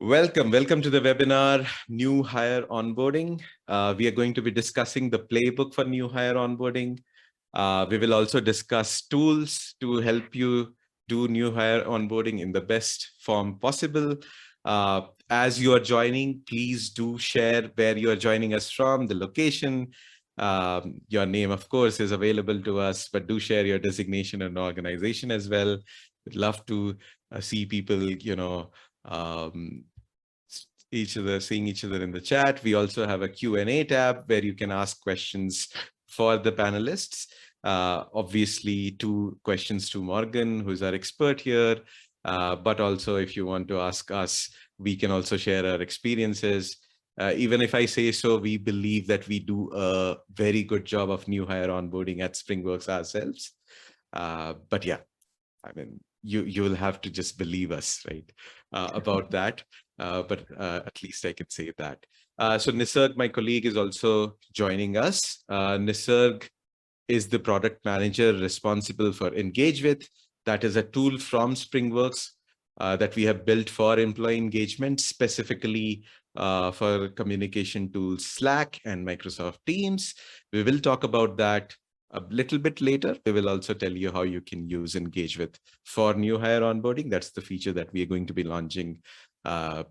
Welcome to the webinar, New Hire Onboarding. We are going to be discussing the playbook for new hire onboarding. We will also discuss tools to help you do new hire onboarding in the best form possible. As you are joining, please do share where you are joining us from, the location. Your name, of course, is available to us, but do share your designation and organization as well. We'd love to see people, seeing each other in the chat. We also have a Q&A tab where you can ask questions for the panelists. Obviously, 2 questions to Morgan, who's our expert here. But also, if you want to ask us, we can also share our experiences. Even if I say so, we believe that we do a very good job of new hire onboarding at SpringWorks ourselves. But yeah, I mean, you will have to just believe us, right, about that. But at least I can say that. So Nisarg, my colleague, is also joining us. Nisarg is the product manager responsible for EngageWith. That is a tool from SpringWorks that we have built for employee engagement, specifically for communication tools Slack and Microsoft Teams. We will talk about that a little bit later. We will also tell you how you can use EngageWith for new hire onboarding. That's the feature that we are going to be launching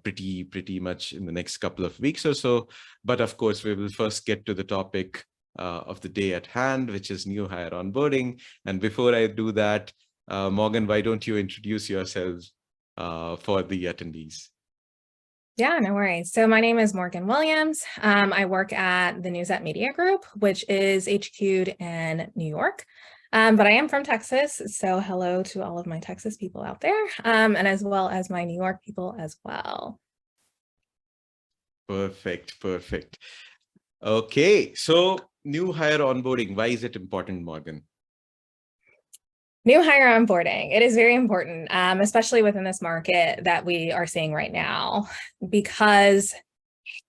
pretty much in the next couple of weeks or so. But of course, we will first get to the topic of the day at hand, which is new hire onboarding. And before I do that, Morgan, why don't you introduce yourselves for the attendees? Yeah, no worries. So my name is Morgan Williams. I work at the Newsette Media Group, which is HQ'd in New York. But I am from Texas, so hello to all of my Texas people out there, and as well as my New York people as well. Perfect. Okay, so new hire onboarding, why is it important, Morgan? New hire onboarding, it is very important, especially within this market that we are seeing right now, because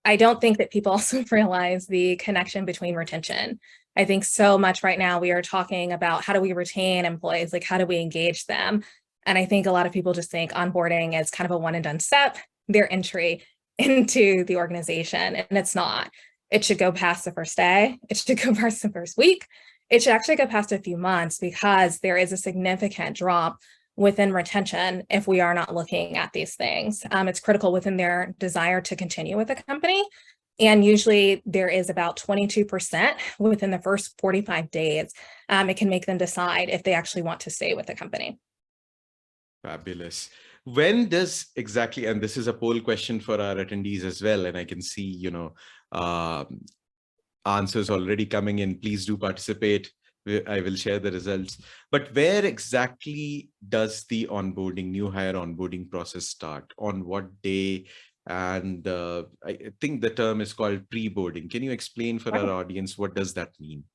I don't think that people also realize the connection between retention. I think so much right now we are talking about how do we retain employees, like how do we engage them? And I think a lot of people just think onboarding is kind of a one and done step, their entry into the organization, and it's not. It should go past the first day. It should go past the first week. It should actually go past a few months, because there is a significant drop within retention if we are not looking at these things. It's critical within their desire to continue with the company. And usually there is about 22% within the first 45 days. It can make them decide if they actually want to stay with the company. Fabulous. When does exactly, and this is a poll question for our attendees as well, and I can see, answers already coming in. Please do participate. I will share the results. But where exactly does the onboarding, new hire onboarding process start? On what day? And I think the term is called pre-boarding. Can you explain for our audience, what does that mean?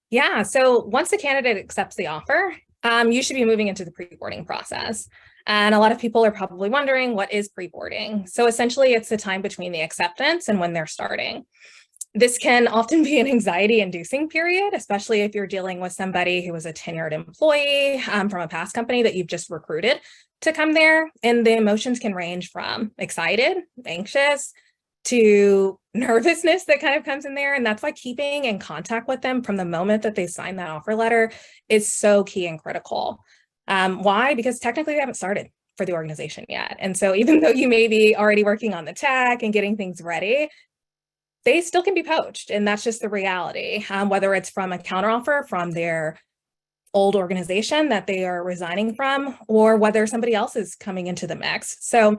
Yeah, so once the candidate accepts the offer, you should be moving into the pre-boarding process. And a lot of people are probably wondering, what is pre-boarding? So essentially, it's the time between the acceptance and when they're starting. This can often be an anxiety-inducing period, especially if you're dealing with somebody who was a tenured employee from a past company that you've just recruited to come there. And the emotions can range from excited, anxious, to nervousness that kind of comes in there. And that's why keeping in contact with them from the moment that they sign that offer letter is so key and critical. Why? Because technically they haven't started for the organization yet. And so even though you may be already working on the tech and getting things ready, they still can be poached. And that's just the reality, whether it's from a counteroffer from their old organization that they are resigning from, or whether somebody else is coming into the mix. So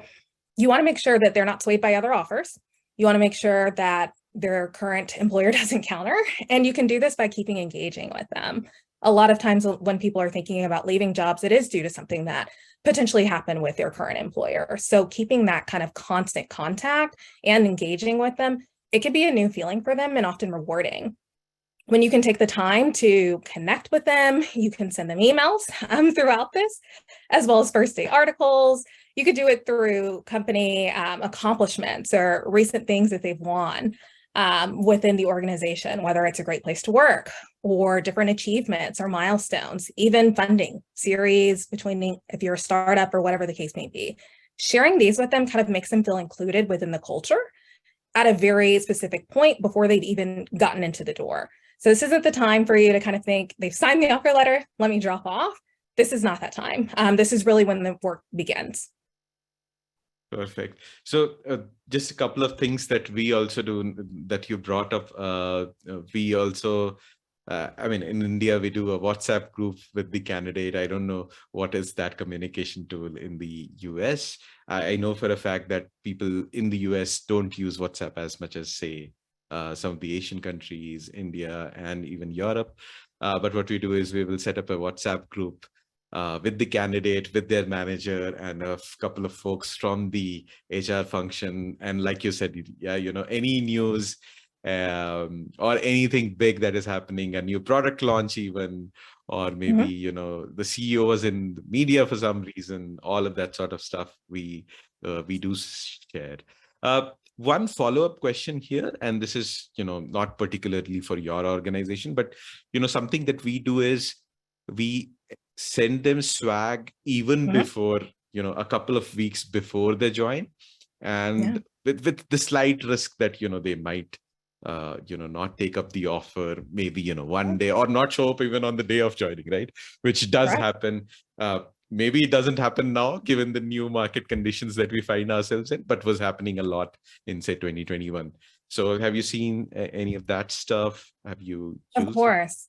you want to make sure that they're not swayed by other offers. You want to make sure that their current employer doesn't counter. And you can do this by keeping engaging with them. A lot of times when people are thinking about leaving jobs, it is due to something that potentially happened with their current employer. So keeping that kind of constant contact and engaging with them, it can be a new feeling for them and often rewarding. When you can take the time to connect with them, you can send them emails throughout this, as well as first day articles. You could do it through company accomplishments or recent things that they've won within the organization, whether it's a great place to work or different achievements or milestones, even funding series between if you're a startup or whatever the case may be. sharing these with them kind of makes them feel included within the culture at a very specific point before they've even gotten into the door. So this isn't the time for you to kind of think they've signed the offer letter, let me drop off. This is not that time. This is really when the work begins. Perfect. So just a couple of things that we also do that you brought up. We also, I mean, in India, we do a WhatsApp group with the candidate. I don't know what is that communication tool in the US. I know for a fact that people in the US don't use WhatsApp as much as, say, some of the Asian countries, India, and even Europe. But what we do is we will set up a WhatsApp group with the candidate, with their manager, and a couple of folks from the HR function. And like you said, yeah, you know, any news or anything big that is happening, a new product launch even, or maybe, you know, the CEO was in the media for some reason, all of that sort of stuff we do share. One follow-up question here, and this is, you know, not particularly for your organization, but, you know, something that we do is we send them swag even before, you know, a couple of weeks before they join, and with the slight risk that, you know, they might you know, not take up the offer, maybe, you know, one day, or not show up even on the day of joining, right? Which does happen. Maybe it doesn't happen now, given the new market conditions that we find ourselves in, but was happening a lot in, say, 2021. So have you seen any of that stuff? Have you used Of course.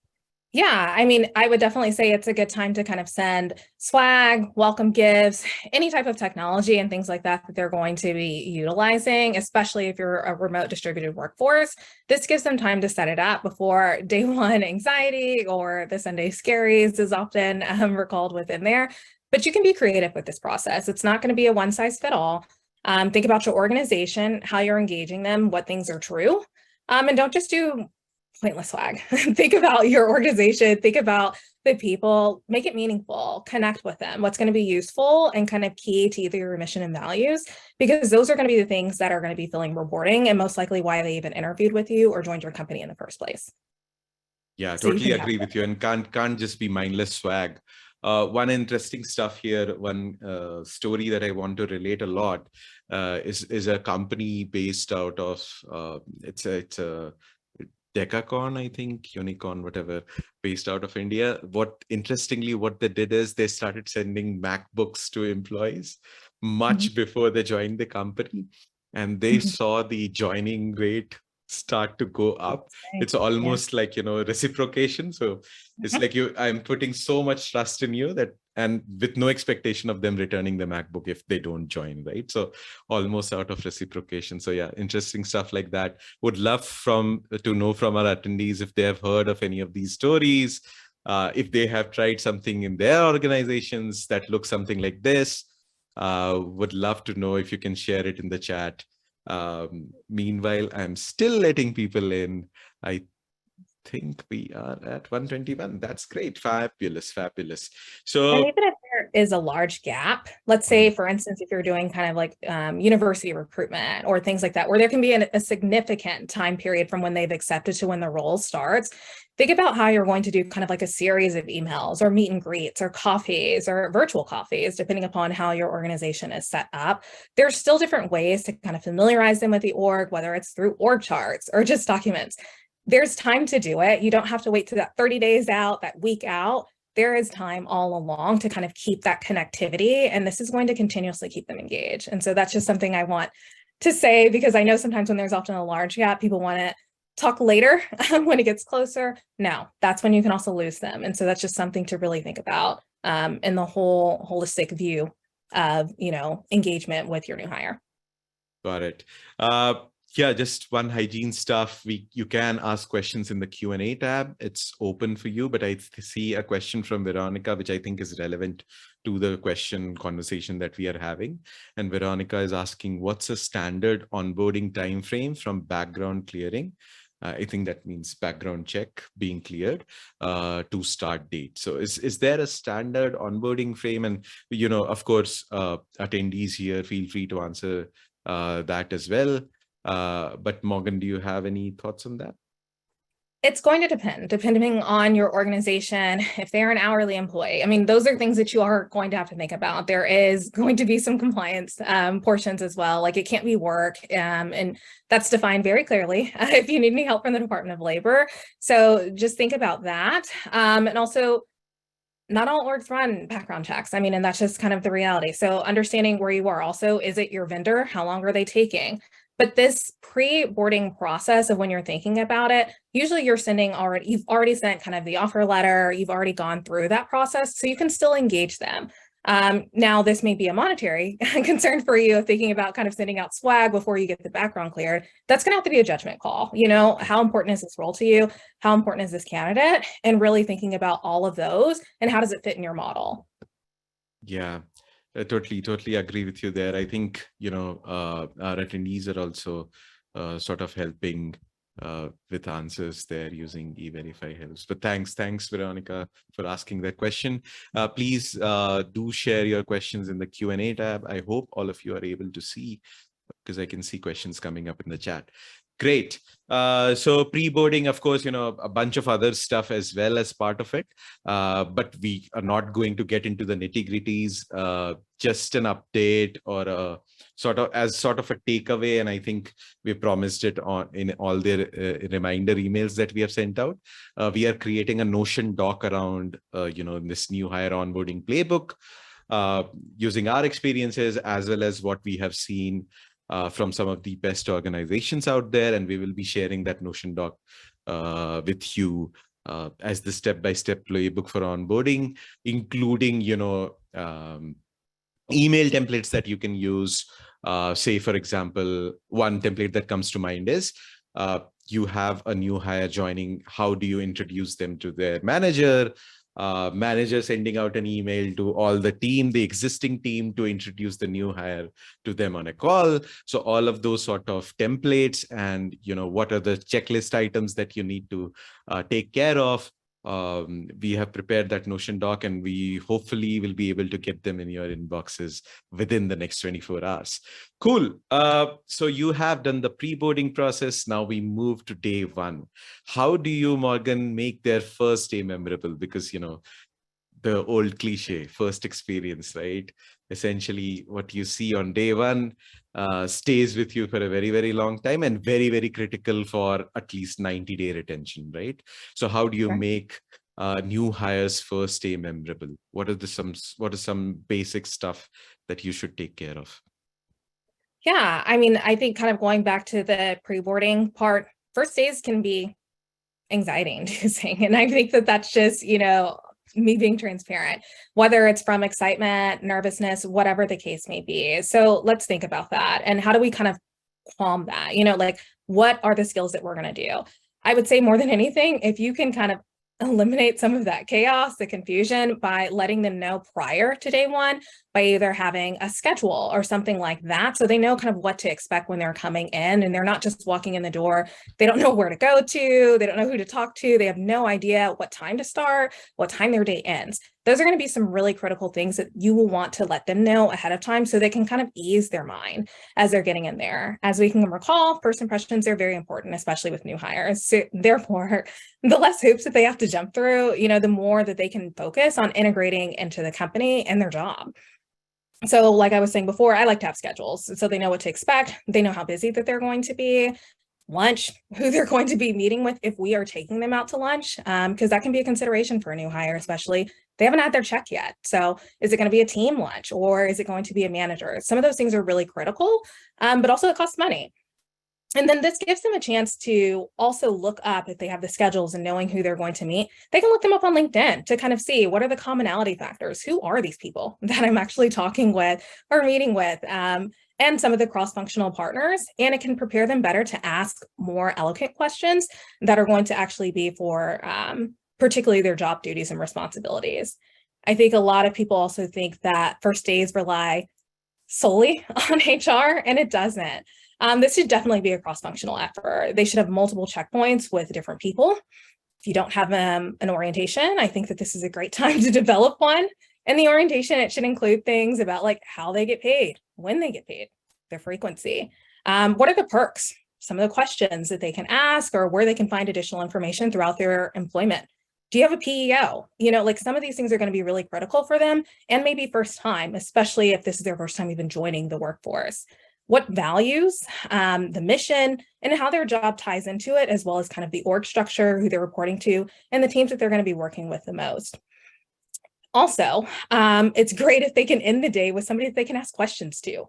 Yeah, I mean, I would definitely say it's a good time to kind of send swag, welcome gifts, any type of technology and things like that that they're going to be utilizing, especially if you're a remote distributed workforce. This gives them time to set it up before day one anxiety or the Sunday scaries is often recalled within there. But you can be creative with this process. It's not going to be a one size fit all. Think about your organization, how you're engaging them, what things are true. And don't just do pointless swag. Think about your organization, think about the people, make it meaningful, connect with them, what's going to be useful and kind of key to either your mission and values, because those are going to be the things that are going to be feeling rewarding and most likely why they even interviewed with you or joined your company in the first place. Yeah, totally agree with you. And can't just be mindless swag. One interesting stuff here, one story that I want to relate a lot is a company based out of, it's a Decacon, I think, Unicorn, whatever, based out of India. Interestingly, what they did is they started sending MacBooks to employees much before they joined the company. And they saw the joining rate start to go up. It's almost like, you know, reciprocation. So it's like I'm putting so much trust in you that, and with no expectation of them returning the MacBook if they don't join, right? So almost out of reciprocation. So yeah, interesting stuff like that. Would love to know from our attendees if they have heard of any of these stories, if they have tried something in their organizations that looks something like this. Would love to know if you can share it in the chat. Meanwhile, I'm still letting people in. I think we are at 121. That's great. Fabulous, fabulous. So, and even if there is a large gap, let's say, for instance, if you're doing kind of like university recruitment or things like that, where there can be a significant time period from when they've accepted to when the role starts, think about how you're going to do kind of like a series of emails or meet and greets or coffees or virtual coffees, depending upon how your organization is set up. There's still different ways to kind of familiarize them with the org, whether it's through org charts or just documents. There's time to do it. You don't have to wait to that 30 days out, that week out. There is time all along to kind of keep that connectivity. And this is going to continuously keep them engaged. And so that's just something I want to say, because I know sometimes when there's often a large gap, people want to talk later when it gets closer. No, that's when you can also lose them. And so that's just something to really think about in the whole holistic view of, you know, engagement with your new hire. Got it. Yeah, just one hygiene stuff. You can ask questions in the Q&A tab. It's open for you, but I see a question from Veronica, which I think is relevant to the conversation that we are having. And Veronica is asking, what's a standard onboarding time frame from background clearing? I think that means background check being cleared to start date. So is there a standard onboarding frame? And, you know, of course, attendees here, feel free to answer that as well. But Morgan, do you have any thoughts on that? It's going to depend, depending on your organization, if they're an hourly employee. I mean, those are things that you are going to have to think about. There is going to be some compliance portions as well. Like it can't be work, and that's defined very clearly if you need any help from the Department of Labor. So just think about that. And also, not all orgs run background checks. I mean, and that's just kind of the reality. So understanding where you are also, is it your vendor? How long are they taking? But this pre-boarding process of when you're thinking about it, usually you've already sent kind of the offer letter, you've already gone through that process, so you can still engage them. Now, this may be a monetary concern for you, thinking about kind of sending out swag before you get the background cleared. That's going to have to be a judgment call. You know, how important is this role to you? How important is this candidate? And really thinking about all of those and how does it fit in your model? Yeah, I totally agree with you there. I think, our attendees are also sort of helping with answers there using E-Verify helps. But thanks, Veronica, for asking that question. Please do share your questions in the Q&A tab. I hope all of you are able to see, because I can see questions coming up in the chat. Great. So pre-boarding, of course, a bunch of other stuff as well as part of it, but we are not going to get into the nitty-gritties. Just an update or a sort of a takeaway, and I think we promised it in all the reminder emails that we have sent out. We are creating a Notion doc around this new hire onboarding playbook, using our experiences as well as what we have seen from some of the best organizations out there, and we will be sharing that Notion doc with you as the step-by-step playbook for onboarding, including email templates that you can use. Say, for example, one template that comes to mind is you have a new hire joining. How do you introduce them to their manager? Manager sending out an email to all the existing team, to introduce the new hire to them on a call. So all of those sort of templates, and what are the checklist items that you need to take care of. We have prepared that Notion doc, and we hopefully will be able to get them in your inboxes within the next 24 hours. Cool. So you have done the pre-boarding process. Now we move to day one. How do you, Morgan, make their first day memorable? Because, the old cliche, first experience, right? Essentially, what you see on day one stays with you for a very, very long time, and very, very critical for at least 90-day retention, right? So how do you make new hires' first day memorable? What are some basic stuff that you should take care of? Yeah, I mean, I think kind of going back to the pre-boarding part, first days can be anxiety inducing. And I think that that's just, me being transparent, whether it's from excitement, nervousness, whatever the case may be. So let's think about that. And how do we kind of calm that? Like, what are the skills that we're going to do? I would say more than anything, if you can kind of eliminate some of that chaos, the confusion, by letting them know prior to day one, by either having a schedule or something like that, so they know kind of what to expect when they're coming in, and they're not just walking in the door. They don't know where to go to, they don't know who to talk to, they have no idea what time to start, what time their day ends. Those are going to be some really critical things that you will want to let them know ahead of time, so they can kind of ease their mind as they're getting in there. As we can recall, first impressions are very important, especially with new hires. So therefore, the less hoops that they have to jump through, the more that they can focus on integrating into the company and their job. So like I was saying before, I like to have schedules, so they know what to expect. They know how busy that they're going to be, lunch, who they're going to be meeting with if we are taking them out to lunch, because that can be a consideration for a new hire, especially they haven't had their check yet. So is it going to be a team lunch, or is it going to be a manager? Some of those things are really critical, but also it costs money. And then this gives them a chance to also look up, if they have the schedules and knowing who they're going to meet, they can look them up on LinkedIn to kind of see what are the commonality factors. Who are these people that I'm actually talking with or meeting with? And some of the cross-functional partners, and it can prepare them better to ask more eloquent questions that are going to actually be for particularly their job duties and responsibilities. I think a lot of people also think that first days rely solely on HR, and it doesn't. This should definitely be a cross-functional effort. They should have multiple checkpoints with different people. If you don't have an orientation, I think that this is a great time to develop one. And the orientation, it should include things about like how they get paid, when they get paid, their frequency. What are the perks? some of the questions that they can ask or where they can find additional information throughout their employment. Do you have a PEO? Like some of these things are going to be really critical for them, and maybe first time, especially if this is their first time even joining the workforce. What values, the mission, and how their job ties into it, as well as kind of the org structure, who they're reporting to, and the teams that they're going to be working with the most. Also, it's great if they can end the day with somebody that they can ask questions to.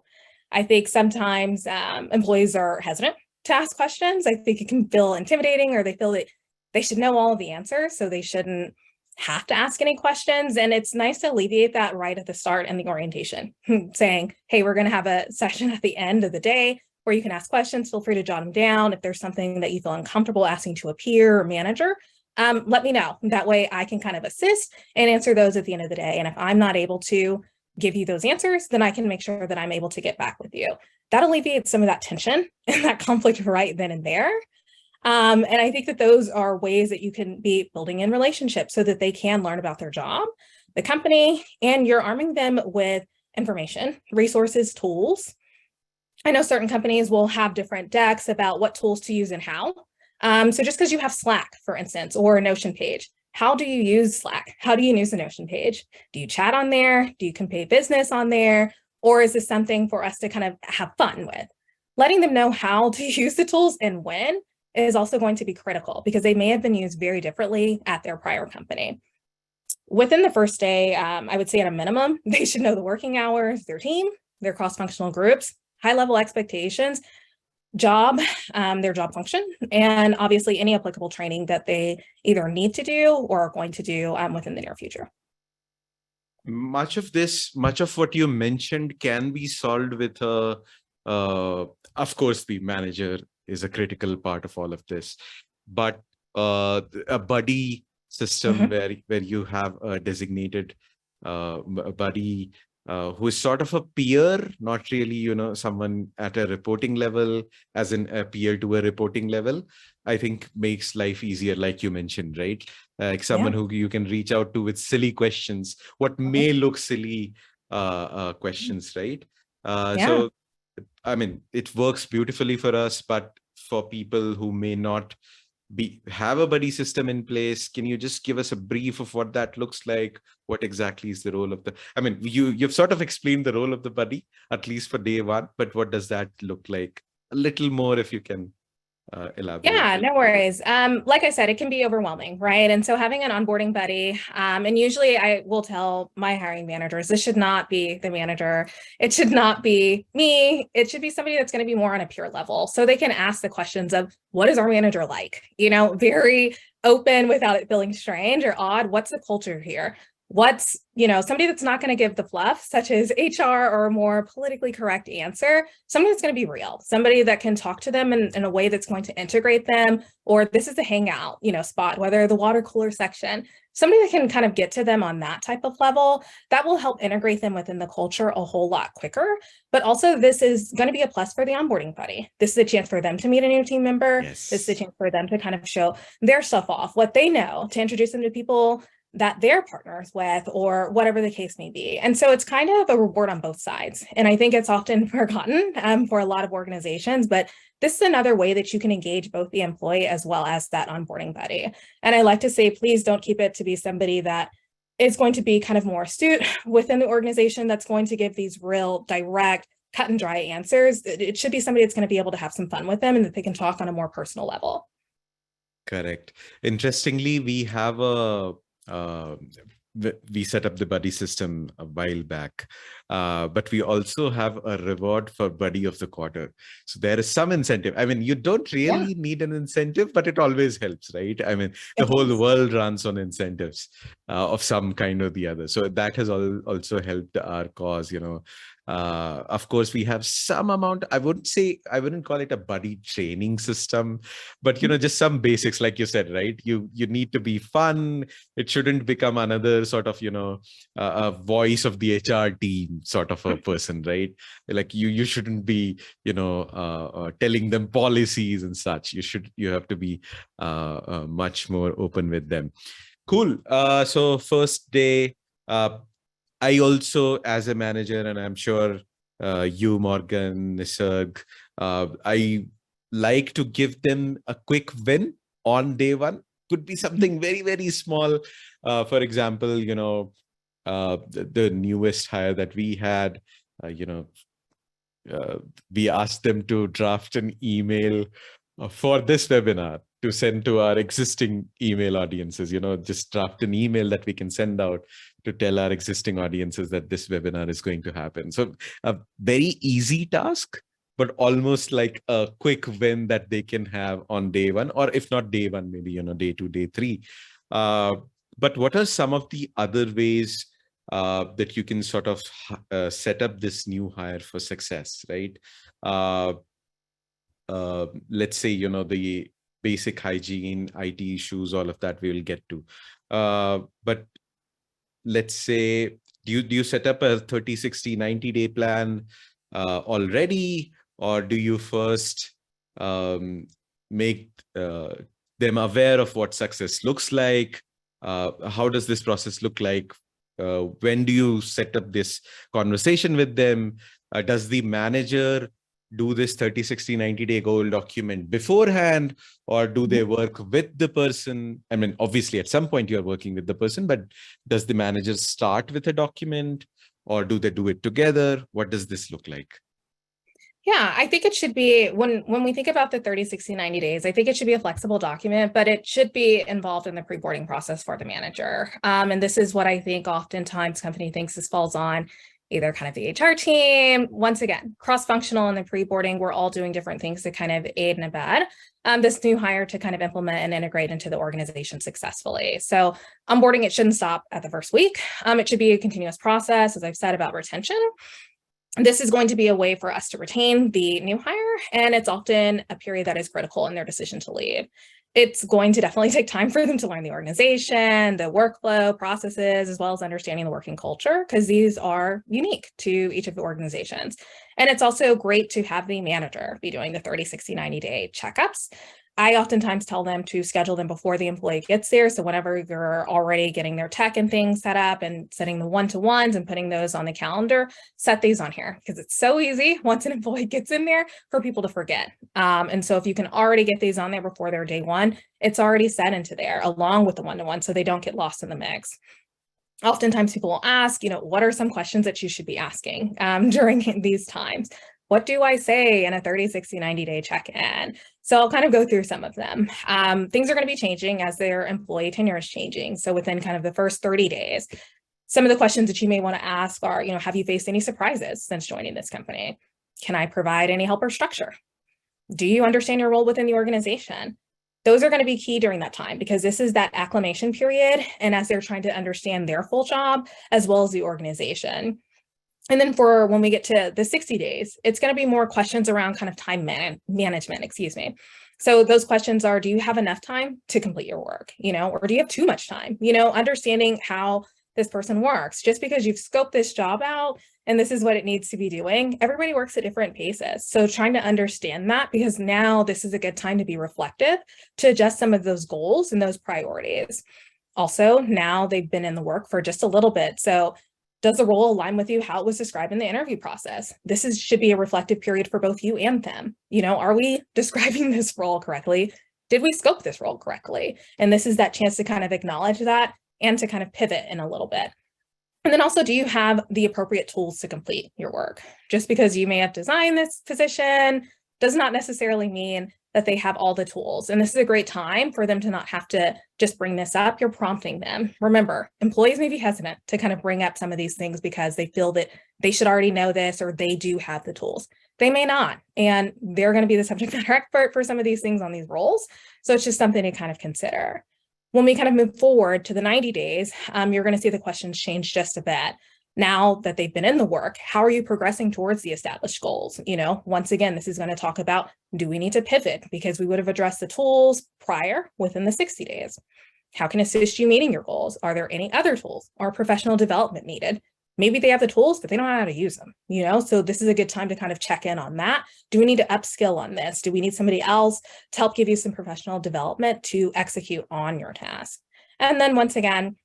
I think sometimes employees are hesitant to ask questions. I think it can feel intimidating, or they feel that they should know all of the answers, so they shouldn't have to ask any questions. And it's nice to alleviate that right at the start in the orientation, saying, hey, we're going to have a session at the end of the day where you can ask questions. Feel free to jot them down. If there's something that you feel uncomfortable asking to a peer or manager, let me know. That way I can kind of assist and answer those at the end of the day. And if I'm not able to give you those answers, then I can make sure that I'm able to get back with you. That alleviates some of that tension and that conflict right then and there. And I think that those are ways that you can be building in relationships so that they can learn about their job, the company, and you're arming them with information, resources, tools. I know certain companies will have different decks about what tools to use and how. So just because you have Slack, for instance, or a Notion page, how do you use Slack? How do you use the Notion page? Do you chat on there? Do you convey business on there? Or is this something for us to kind of have fun with? Letting them know how to use the tools and when is also going to be critical, because they may have been used very differently at their prior company. Within the first day, I would say at a minimum, they should know the working hours, their team, their cross-functional groups, high-level expectations, their job function, and obviously any applicable training that they either need to do or are going to do within the near future. Much of what you mentioned can be solved with of course, the manager is a critical part of all of this, but a buddy system where you have a designated buddy who is sort of a peer, not really, someone at a reporting level, as in a peer to a reporting level, I think makes life easier, like you mentioned, right? Like someone who you can reach out to with silly questions, what may look silly questions, right? So, I mean, it works beautifully for us, but for people who may not have a buddy system in place, can you just give us a brief of what that looks like? What exactly is the role of you've sort of explained the role of the buddy, at least for day one, but what does that look like? A little more, if you can elaborate. Yeah, no worries. Like I said, it can be overwhelming, right? And so having an onboarding buddy, and usually I will tell my hiring managers, this should not be the manager. It should not be me. It should be somebody that's going to be more on a peer level. So they can ask the questions of, what is our manager like? Very open without it feeling strange or odd. What's the culture here? What's, somebody that's not going to give the fluff, such as HR or a more politically correct answer, somebody that's going to be real, somebody that can talk to them in a way that's going to integrate them, or this is a hangout, spot, whether the water cooler section, somebody that can kind of get to them on that type of level, that will help integrate them within the culture a whole lot quicker. But also this is going to be a plus for the onboarding buddy. This is a chance for them to meet a new team member. Yes. This is a chance for them to kind of show their stuff off, what they know, to introduce them to people that they're partners with, or whatever the case may be. And so it's kind of a reward on both sides. And I think it's often forgotten for a lot of organizations, but this is another way that you can engage both the employee as well as that onboarding buddy. And I like to say, please don't keep it to be somebody that is going to be kind of more astute within the organization, that's going to give these real direct, cut and dry answers. It should be somebody that's going to be able to have some fun with them and that they can talk on a more personal level. Correct. Interestingly, we have we set up the buddy system a while back, but we also have a reward for buddy of the quarter. So there is some incentive. I mean, you don't really need an incentive, but it always helps, right? I mean, the whole world runs on incentives of some kind or the other. So that has also helped our cause, Of course, we have some amount, I wouldn't call it a buddy training system, but, just some basics, like you said, right? You need to be fun. It shouldn't become another sort of, a voice of the HR team sort of a person, right? Like you shouldn't be, telling them policies and such. You have to be much more open with them. Cool. So first day, I also, as a manager, and I'm sure you, Morgan, Nisarg, I like to give them a quick win on day one. Could be something very, very small. For example, the newest hire that we had, we asked them to draft an email for this webinar to send to our existing email audiences, just draft an email that we can send out to tell our existing audiences that this webinar is going to happen. So a very easy task, but almost like a quick win that they can have on day one, or if not day one, maybe, day 2, day 3. But what are some of the other ways that you can sort of set up this new hire for success, right? Let's say, the basic hygiene, IT issues, all of that we will get to. But let's say, do you set up a 30, 60, 90-day plan already? Or do you first make them aware of what success looks like? How does this process look like? When do you set up this conversation with them? Does the manager do this 30, 60, 90-day goal document beforehand, or do they work with the person? I mean, obviously, at some point you're working with the person, but does the manager start with a document, or do they do it together? What does this look like? Yeah, I think it should be, when we think about the 30, 60, 90 days, I think it should be a flexible document, but it should be involved in the pre-boarding process for the manager. And this is what I think oftentimes company thinks this falls on either kind of the HR team. Once again, cross-functional in the pre-boarding, we're all doing different things to kind of aid and abet this new hire to kind of implement and integrate into the organization successfully. So onboarding, it shouldn't stop at the first week. It should be a continuous process, as I've said about retention. This is going to be a way for us to retain the new hire, and it's often a period that is critical in their decision to leave. It's going to definitely take time for them to learn the organization, the workflow, processes, as well as understanding the working culture, because these are unique to each of the organizations. And it's also great to have the manager be doing the 30, 60, 90-day checkups. I oftentimes tell them to schedule them before the employee gets there. So whenever you're already getting their tech and things set up and setting the one-to-ones and putting those on the calendar, set these on here, because it's so easy once an employee gets in there for people to forget. And so if you can already get these on there before their day one, it's already set into there along with the one-to-one, so they don't get lost in the mix. Oftentimes people will ask, what are some questions that you should be asking during these times? What do I say in a 30, 60, 90-day check-in? So I'll kind of go through some of them. Things are going to be changing as their employee tenure is changing. So within kind of the first 30 days, some of the questions that you may want to ask are, have you faced any surprises since joining this company? Can I provide any help or structure? Do you understand your role within the organization? Those are going to be key during that time, because this is that acclimation period, and as they're trying to understand their full job as well as the organization. And then for when we get to the 60 days, it's going to be more questions around kind of time management, So those questions are, do you have enough time to complete your work, or do you have too much time? Understanding how this person works. Just because you've scoped this job out and this is what it needs to be doing, everybody works at different paces. So trying to understand that, because now this is a good time to be reflective, to adjust some of those goals and those priorities. Also, now they've been in the work for just a little bit. So does the role align with you how it was described in the interview process? This should be a reflective period for both you and them. Are we describing this role correctly? Did we scope this role correctly? And this is that chance to kind of acknowledge that and to kind of pivot in a little bit. And then also, do you have the appropriate tools to complete your work? Just because you may have designed this position does not necessarily mean that they have all the tools. And this is a great time for them to not have to just bring this up. You're prompting them. Remember, employees may be hesitant to kind of bring up some of these things because they feel that they should already know this, or they do have the tools. They may not, and they're going to be the subject matter expert for some of these things on these roles. So it's just something to kind of consider. When we kind of move forward to the 90 days, you're going to see the questions change just a bit. Now that they've been in the work, how are you progressing towards the established goals? Once again, this is going to talk about, do we need to pivot because we would have addressed the tools prior within the 60 days? How can assist you meeting your goals? Are there any other tools or professional development needed? Maybe they have the tools, but they don't know how to use them, So this is a good time to kind of check in on that. Do we need to upskill on this? Do we need somebody else to help give you some professional development to execute on your task? And then once again,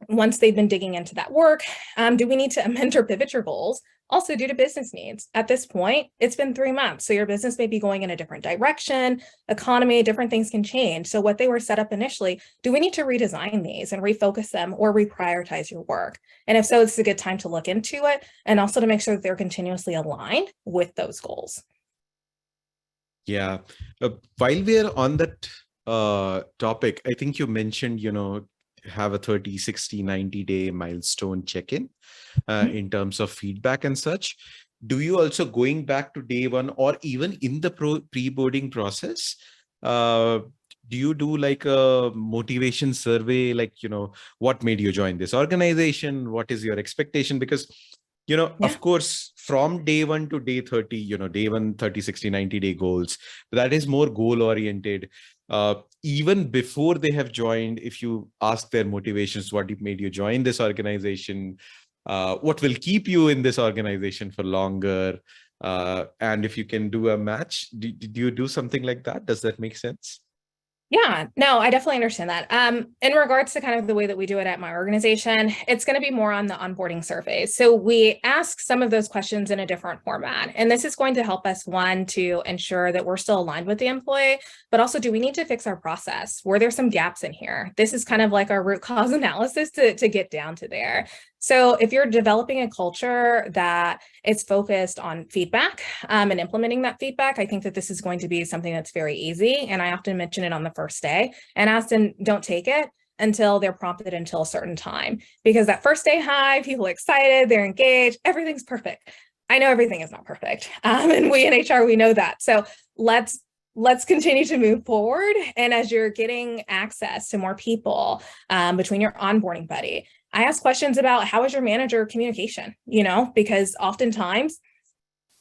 once they've been digging into that work, do we need to amend or pivot your goals Also, due to business needs. At this point, it's been 3 months. So your business may be going in a different direction, economy, different things can change. So what they were set up initially, do we need to redesign these and refocus them or reprioritize your work? And if so, it's a good time to look into it and also to make sure that they're continuously aligned with those goals. Yeah. While we're on that topic, I think you mentioned, have a 30, 60, 90-day milestone check-in in terms of feedback and such. Do you also, going back to day one or even in the pre-boarding process, do you do like a motivation survey, like, what made you join this organization? What is your expectation? Because, of course, from day 1 to day 30, day 1, 30, 60, 90-day goals, that is more goal-oriented. Even before they have joined, if you ask their motivations, what made you join this organization, what will keep you in this organization for longer, and if you can do a match, do you do something like that? Does that make sense? Yeah, no, I definitely understand that. In regards to kind of the way that we do it at my organization, it's going to be more on the onboarding surveys. So we ask some of those questions in a different format. And this is going to help us, one, to ensure that we're still aligned with the employee, but also, do we need to fix our process? Were there some gaps in here? This is kind of like our root cause analysis to get down to there. So if you're developing a culture that is focused on feedback and implementing that feedback, I think that this is going to be something that's very easy. And I often mention it on the first day and often don't take it until they're prompted until a certain time, because that first day high, people are excited, they're engaged, everything's perfect. I know everything is not perfect. And we in HR, we know that. So let's continue to move forward. And as you're getting access to more people between your onboarding buddy, I ask questions about, how is your manager communication? Because oftentimes,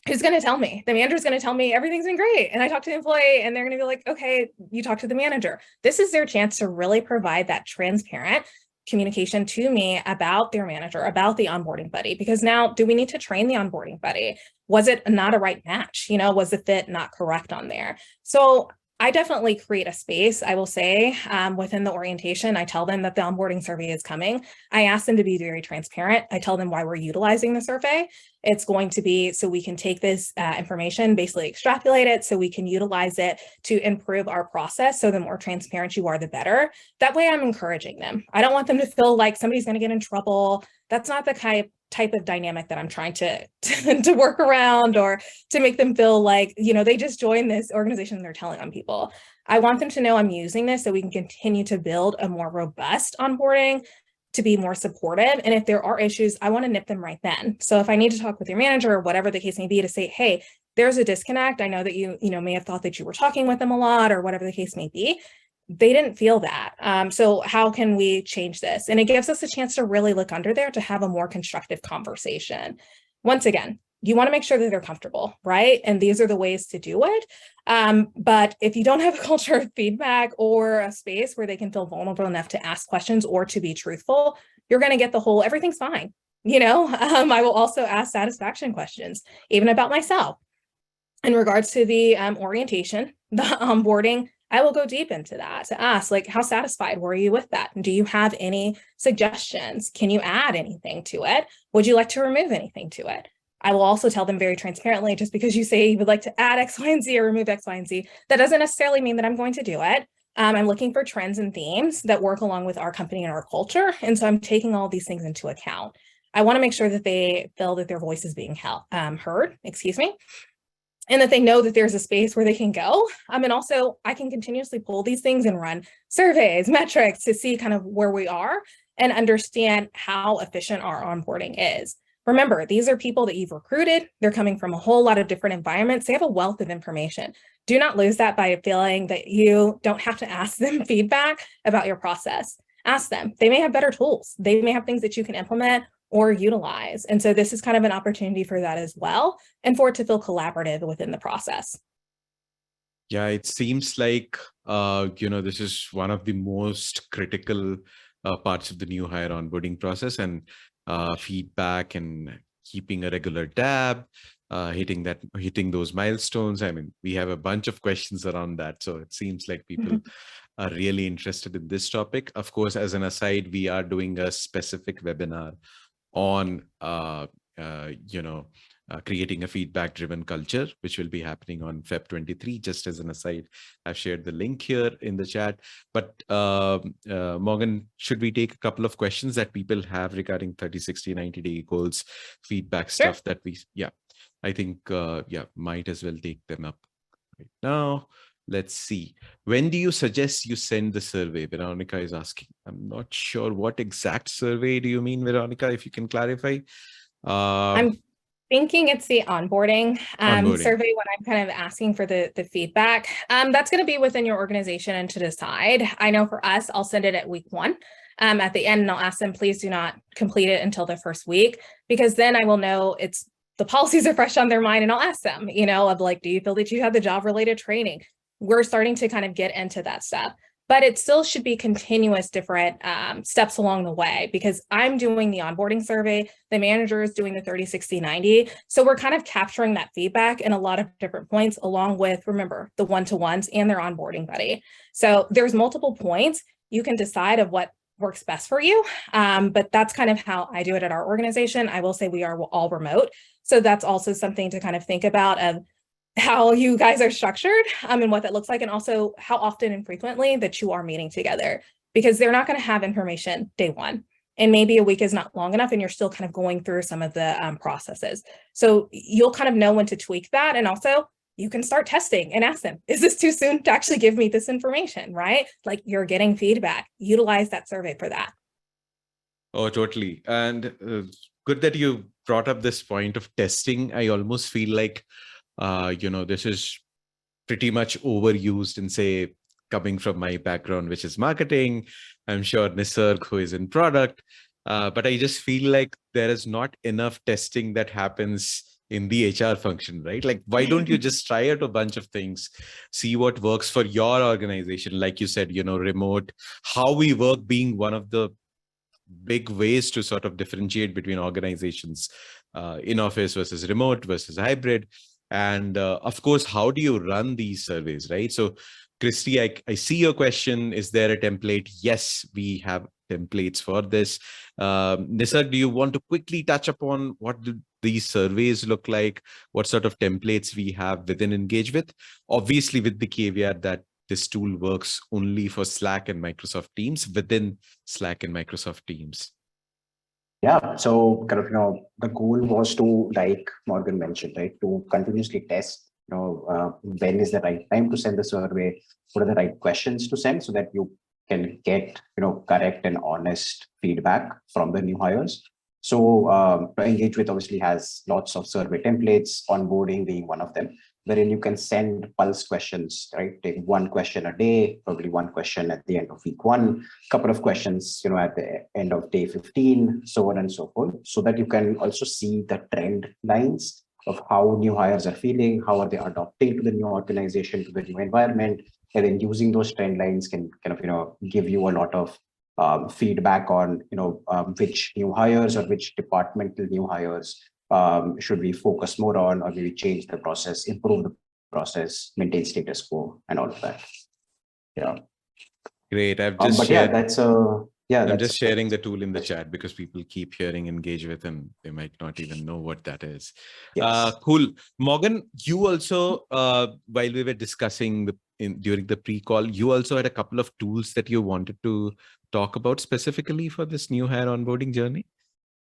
who's going to tell me? The manager is going to tell me everything's been great. And I talk to the employee and they're going to be like, okay, you talk to the manager. This is their chance to really provide that transparent communication to me about their manager, about the onboarding buddy. Because now, do we need to train the onboarding buddy? Was it not a right match? Was the fit not correct on there? So I definitely create a space, I will say, within the orientation. I tell them that the onboarding survey is coming. I ask them to be very transparent. I tell them why we're utilizing the survey. It's going to be so we can take this information, basically extrapolate it, so we can utilize it to improve our process. So the more transparent you are, the better. That way I'm encouraging them. I don't want them to feel like somebody's going to get in trouble. That's not the type of dynamic that I'm trying to work around, or to make them feel like, they just joined this organization and they're telling on people. I want them to know I'm using this so we can continue to build a more robust onboarding, to be more supportive. And if there are issues, I want to nip them right then. So if I need to talk with your manager or whatever the case may be, to say, hey, there's a disconnect. I know that you may have thought that you were talking with them a lot, or whatever the case may be. They didn't feel that. So how can we change this? And it gives us a chance to really look under there to have a more constructive conversation. Once again, you want to make sure that they're comfortable, right? And these are the ways to do it. But if you don't have a culture of feedback or a space where they can feel vulnerable enough to ask questions or to be truthful, you're going to get the whole, everything's fine. I will also ask satisfaction questions, even about myself. In regards to the orientation, the onboarding, I will go deep into that to ask, like, how satisfied were you with that? Do you have any suggestions? Can you add anything to it? Would you like to remove anything to it? I will also tell them very transparently, just because you say you would like to add X, Y, and Z or remove X, Y, and Z, that doesn't necessarily mean that I'm going to do it. I'm looking for trends and themes that work along with our company and our culture. And so I'm taking all these things into account. I want to make sure that they feel that their voice is being heard, and that they know that there's a space where they can go. And also, I can continuously pull these things and run surveys, metrics to see kind of where we are and understand how efficient our onboarding is. Remember, these are people that you've recruited. They're coming from a whole lot of different environments. They have a wealth of information. Do not lose that by feeling that you don't have to ask them feedback about your process. Ask them. They may have better tools. They may have things that you can implement or utilize. And so this is kind of an opportunity for that as well, and for it to feel collaborative within the process. Yeah, it seems like, this is one of the most critical parts of the new hire onboarding process, and feedback and keeping a regular tab, hitting those milestones. I mean, we have a bunch of questions around that. So it seems like people are really interested in this topic. Of course, as an aside, we are doing a specific webinar on creating a feedback-driven culture, which will be happening on Feb 23. Just as an aside, I've shared the link here in the chat. But Morgan, should we take a couple of questions that people have regarding 30, 60, 90-day goals, feedback stuff that I think, might as well take them up right now. Let's see. When do you suggest you send the survey? Veronica is asking. I'm not sure what exact survey do you mean, Veronica, if you can clarify. I'm thinking it's the onboarding survey when I'm kind of asking for the feedback. That's going to be within your organization and to decide. I know for us, I'll send it at week 1. At the end, and I'll ask them, please do not complete it until the first week, because then I will know the policies are fresh on their mind, and I'll ask them, of like, do you feel that you have the job related training? We're starting to kind of get into that stuff. But it still should be continuous different steps along the way, because I'm doing the onboarding survey, the manager is doing the 30, 60, 90. So we're kind of capturing that feedback in a lot of different points, along with, remember, the one-to-ones and their onboarding buddy. So there's multiple points. You can decide of what works best for you. But that's kind of how I do it at our organization. I will say we are all remote. So that's also something to kind of think about of how you guys are structured and what that looks like, and also how often and frequently that you are meeting together, because they're not going to have information day one, and maybe a week is not long enough and you're still kind of going through some of the processes. So you'll kind of know when to tweak that, and also you can start testing and ask them, is this too soon to actually give me this information, right? Like, you're getting feedback, utilize that survey for that. Oh, totally. And good that you brought up this point of testing. I almost feel like this is pretty much overused in, say, coming from my background, which is marketing. I'm sure Nisarg, who is in product, but I just feel like there is not enough testing that happens in the HR function, right? Like, why don't you just try out a bunch of things, see what works for your organization? Like you said, remote, how we work being one of the big ways to sort of differentiate between organizations, in office versus remote versus hybrid. And of course, how do you run these surveys, right? So, Christy, I see your question. Is there a template? Yes, we have templates for this. Nisarg, do you want to quickly touch upon what do these surveys look like? What sort of templates we have within EngageWith? Obviously, with the caveat that this tool works only for Slack and Microsoft Teams, within Slack and Microsoft Teams. Yeah, so kind of, the goal was to, like Morgan mentioned, right, to continuously test, when is the right time to send the survey, what are the right questions to send, so that you can get, correct and honest feedback from the new hires. So EngageWith obviously has lots of survey templates, onboarding being one of them, wherein you can send pulse questions, right? Take one question a day, probably one question at the end of week 1, couple of questions, at the end of day 15, so on and so forth, so that you can also see the trend lines of how new hires are feeling, how are they adopting to the new organization, to the new environment, and then using those trend lines can kind of, give you a lot of feedback on, which new hires or which departmental new hires should we focus more on, or maybe change the process, improve the process, maintain status quo, and all of that. Yeah. Great. I've just but shared, I'm just sharing the tool in the chat because people keep hearing EngageWith and they might not even know what that is. Yes. Cool. Morgan, you also, while we were discussing during the pre-call, you also had a couple of tools that you wanted to talk about specifically for this new hire onboarding journey.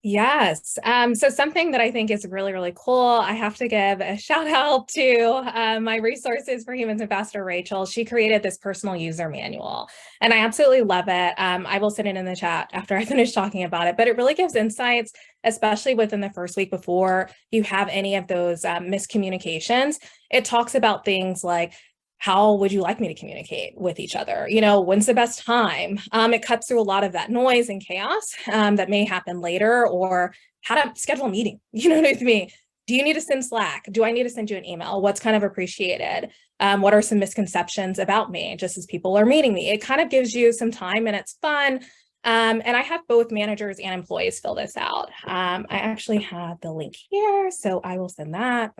Yes. So something that I think is really, really cool, I have to give a shout out to my Resources for Humans ambassador, Rachel. She created this personal user manual, and I absolutely love it. I will send it in the chat after I finish talking about it, but it really gives insights, especially within the first week before you have any of those miscommunications. It talks about things like, how would you like me to communicate with each other? When's the best time? It cuts through a lot of that noise and chaos that may happen later, or how to schedule a meeting. You know what I mean? Do you need to send Slack? Do I need to send you an email? What's kind of appreciated? What are some misconceptions about me just as people are meeting me? It kind of gives you some time and it's fun. And I have both managers and employees fill this out. I actually have the link here, so I will send that.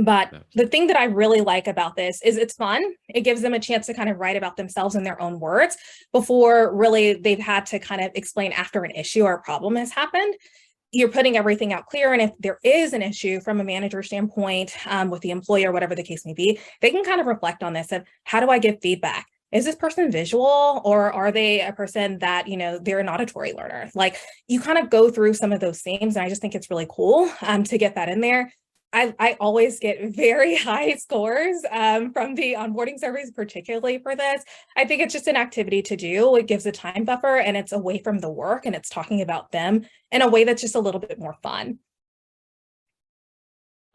But the thing that I really like about this is it's fun. It gives them a chance to kind of write about themselves in their own words before really they've had to kind of explain after an issue or a problem has happened. you're putting everything out clear. And if there is an issue from a manager standpoint with the employee or whatever the case may be, they can kind of reflect on this of how do I give feedback? Is this person visual, or are they a person that, they're an auditory learner? Like, you kind of go through some of those themes. And I just think it's really cool to get that in there. I always get very high scores from the onboarding surveys, particularly for this. I think it's just an activity to do. It gives a time buffer, and it's away from the work, and it's talking about them in a way that's just a little bit more fun.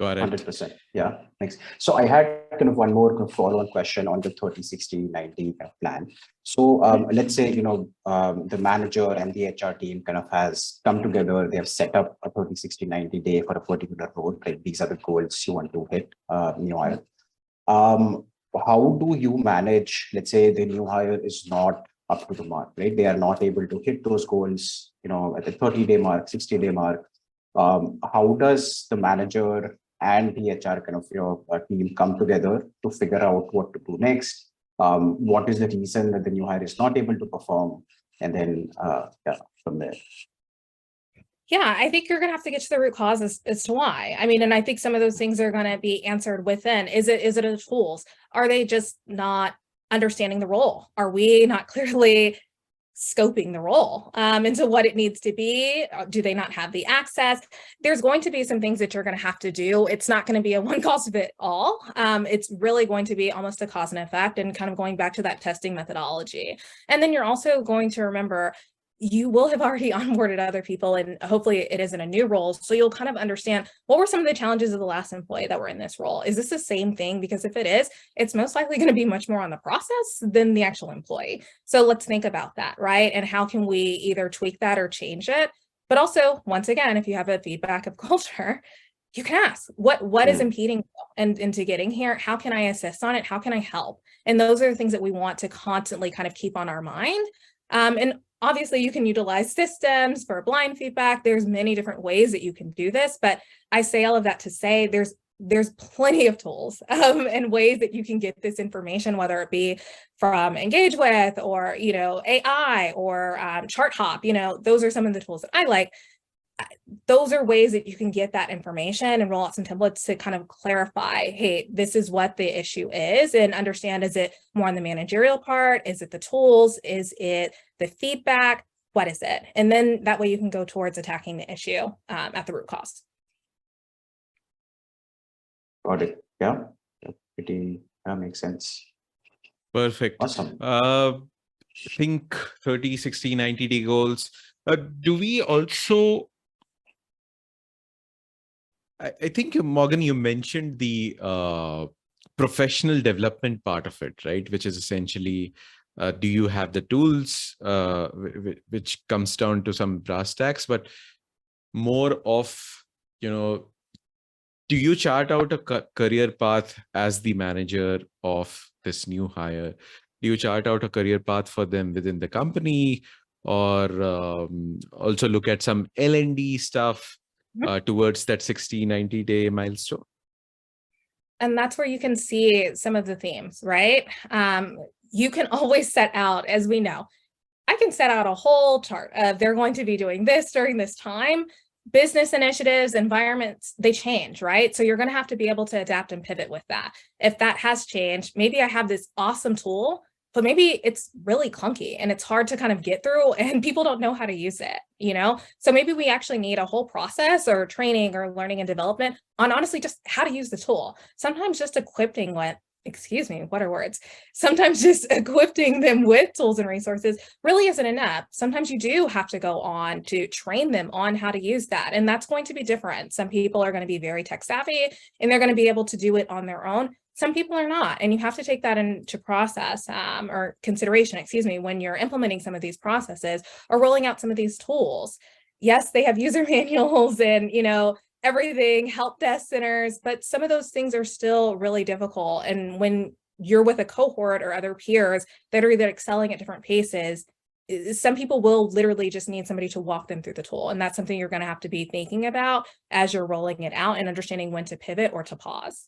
Got it. 100%. Yeah, thanks. So I had kind of one more follow-on question on the 30, 60, 90 plan. So let's say, the manager and the HR team kind of has come together. They have set up a 30, 60, 90 day for a particular role. Like, these are the goals you want to hit, new hire. How do you manage, let's say the new hire is not up to the mark, right? They are not able to hit those goals, at the 30-day mark, 60-day mark. How does the manager and the HR kind of team come together to figure out what to do next? What is the reason that the new hire is not able to perform? And then from there. Yeah, I think you're going to have to get to the root cause as to why. I mean, and I think some of those things are going to be answered within. Is it the tools? Are they just not understanding the role? Are we not clearly scoping the role into what it needs to be? Do they not have the access? There's going to be some things that you're going to have to do. It's not going to be a one cause fit all. It's really going to be almost a cause and effect, and kind of going back to that testing methodology. And then you're also going to remember, you will have already onboarded other people, and hopefully it isn't a new role. So you'll kind of understand, what were some of the challenges of the last employee that were in this role? Is this the same thing? Because if it is, it's most likely going to be much more on the process than the actual employee. So let's think about that, right? And how can we either tweak that or change it? But also, once again, if you have a feedback of culture, you can ask, what is impeding into getting here? How can I assist on it? How can I help? And those are the things that we want to constantly kind of keep on our mind. And obviously, you can utilize systems for blind feedback. There's many different ways that you can do this, but I say all of that to say there's plenty of tools and ways that you can get this information, whether it be from EngageWith or, AI or ChartHop. Those are some of the tools that I like. Those are ways that you can get that information and roll out some templates to kind of clarify, hey, this is what the issue is, and understand, is it more on the managerial part? Is it the tools? Is it the feedback? What is it? And then that way you can go towards attacking the issue at the root cause. Got it. Yeah, that makes sense. Perfect. Awesome. I think 30, 60, 90-day goals. Do we also, I think, Morgan, you mentioned the professional development part of it, right? Which is essentially, do you have the tools, which comes down to some brass tacks, but more of, do you chart out a career path as the manager of this new hire? Do you chart out a career path for them within the company, or also look at some L&D stuff towards that 60, 90-day milestone? And that's where you can see some of the themes, right? You can always set out, as we know, I can set out a whole chart of they're going to be doing this during this time. Business initiatives, environments, they change, right? So you're going to have to be able to adapt and pivot with that. If that has changed, maybe I have this awesome tool, but maybe it's really clunky and it's hard to kind of get through and people don't know how to use it, So maybe we actually need a whole process or training or learning and development on honestly just how to use the tool. Sometimes just equipping Sometimes just equipping them with tools and resources really isn't enough. Sometimes you do have to go on to train them on how to use that. And that's going to be different. Some people are going to be very tech savvy and they're going to be able to do it on their own. Some people are not. And you have to take that into consideration, when you're implementing some of these processes or rolling out some of these tools. Yes, they have user manuals and, everything, help desk centers, but some of those things are still really difficult. And when you're with a cohort or other peers that are either excelling at different paces, some people will literally just need somebody to walk them through the tool. And that's something you're going to have to be thinking about as you're rolling it out and understanding when to pivot or to pause.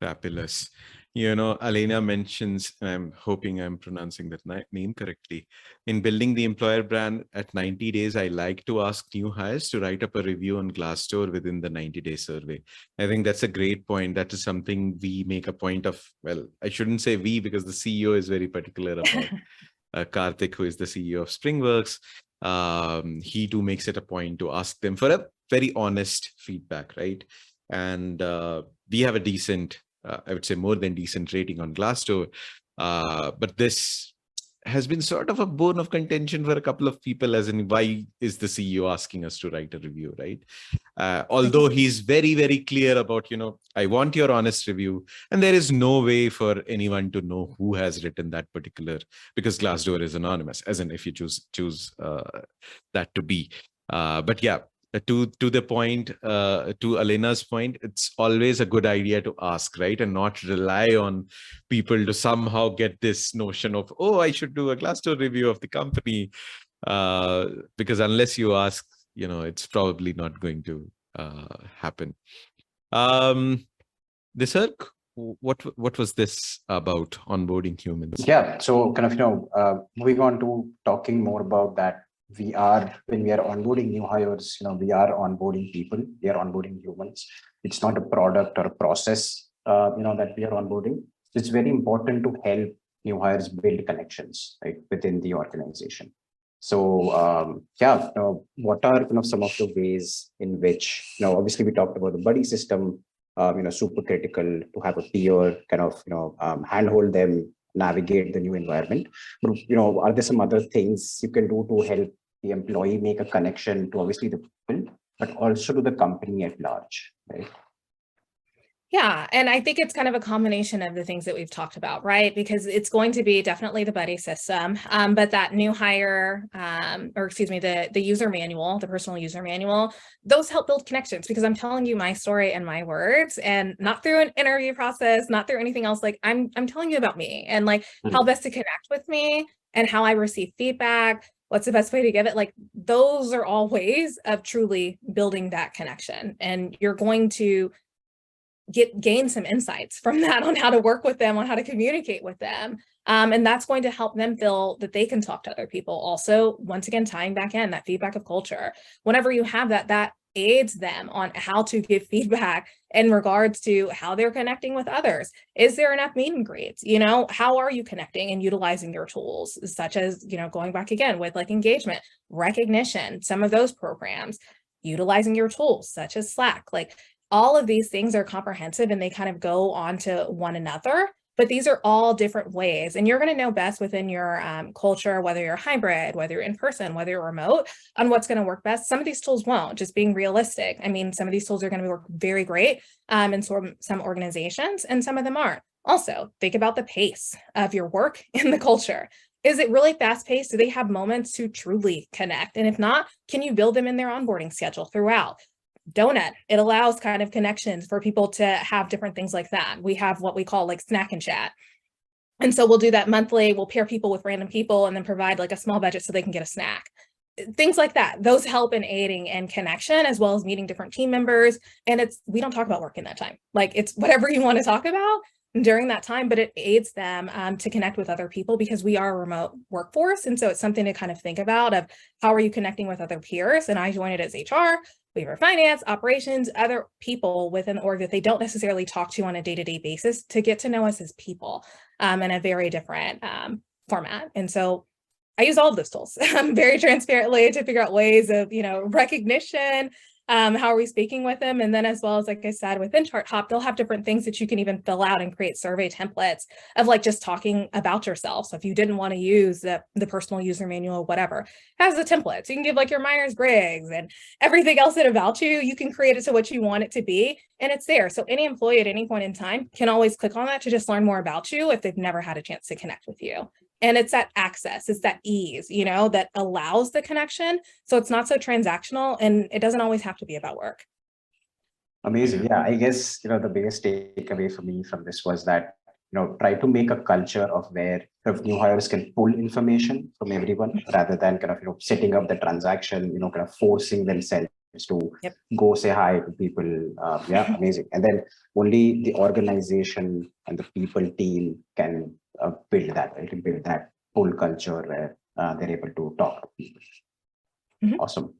Fabulous. Elena mentions, and I'm hoping I'm pronouncing that name correctly. In building the employer brand at 90 days, I like to ask new hires to write up a review on Glassdoor within the 90-day survey. I think that's a great point. That is something we make a point of. Well, I shouldn't say we, because the CEO is very particular about Karthik, who is the CEO of Springworks. He too makes it a point to ask them for a very honest feedback, right? And we have a decent, I would say more than decent rating on Glassdoor. But this has been sort of a bone of contention for a couple of people, as in, why is the CEO asking us to write a review, right? Although he's very, very clear about, I want your honest review. And there is no way for anyone to know who has written that particular, because Glassdoor is anonymous, as in if you choose that to be. But yeah, to the point, to Elena's point, it's always a good idea to ask, right? And not rely on people to somehow get this notion of, oh, I should do a Glassdoor review of the company. Because unless you ask, it's probably not going to happen. Nisarg, what was this about onboarding humans? Yeah, so kind of, moving on to talking more about that. When we are onboarding new hires, we are onboarding people, we are onboarding humans. It's not a product or a process, that we are onboarding. It's very important to help new hires build connections, right, within the organization. So, what are some of the ways in which, obviously we talked about the buddy system, super critical to have a peer kind of, handhold them, navigate the new environment. But, are there some other things you can do to help the employee make a connection to obviously the people, but also to the company at large, right? Yeah, and I think it's kind of a combination of the things that we've talked about, right? Because it's going to be definitely the buddy system, but that new hire, the user manual, the personal user manual, those help build connections, because I'm telling you my story and my words, and not through an interview process, not through anything else. Like I'm telling you about me and like how best to connect with me and how I receive feedback. What's the best way to give it? Like those are all ways of truly building that connection, and you're going to gain some insights from that on how to work with them, on how to communicate with them. And that's going to help them feel that they can talk to other people. Also, once again, tying back in that feedback of culture. Whenever you have that aids them on how to give feedback in regards to how they're connecting with others. Is there enough meet and greets? How are you connecting and utilizing your tools, such as, going back again with like engagement, recognition, some of those programs, utilizing your tools such as Slack. Like all of these things are comprehensive and they kind of go on to one another, but these are all different ways. And you're going to know best within your culture, whether you're hybrid, whether you're in person, whether you're remote, on what's going to work best. Some of these tools won't, just being realistic. I mean, some of these tools are going to work very great in some organizations, and some of them aren't. Also, think about the pace of your work in the culture. Is it really fast paced? Do they have moments to truly connect? And if not, can you build them in their onboarding schedule throughout? Donut, it allows kind of connections for people to have different things like that. We have what we call like snack and chat. And so we'll do that monthly. We'll pair people with random people and then provide like a small budget so they can get a snack. Things like that. Those help in aiding and connection, as well as meeting different team members. And we don't talk about work in that time. Like it's whatever you want to talk about during that time, but it aids them to connect with other people, because we are a remote workforce. And so it's something to kind of think about of how are you connecting with other peers? And I joined it as HR. We have finance, operations, other people within the org that they don't necessarily talk to on a day-to-day basis, to get to know us as people in a very different format. And so I use all of those tools very transparently to figure out ways of, recognition. How are we speaking with them? And then as well as, like I said, within ChartHop, they'll have different things that you can even fill out and create survey templates of like just talking about yourself. So if you didn't want to use the personal user manual or whatever, it has a template. So you can give like your Myers-Briggs and everything else about you. You can create it to what you want it to be, and it's there. So any employee at any point in time can always click on that to just learn more about you if they've never had a chance to connect with you. And it's that access, it's that ease, that allows the connection. So it's not so transactional, and it doesn't always have to be about work. Amazing. Yeah, I guess, the biggest takeaway for me from this was that, try to make a culture of where new hires can pull information from everyone, rather than kind of, setting up the transaction, kind of forcing themselves to Yep. go say hi to people. Yeah, amazing. And then only the organization and the people team can build that, right? Build that whole culture where they're able to talk to people. Awesome.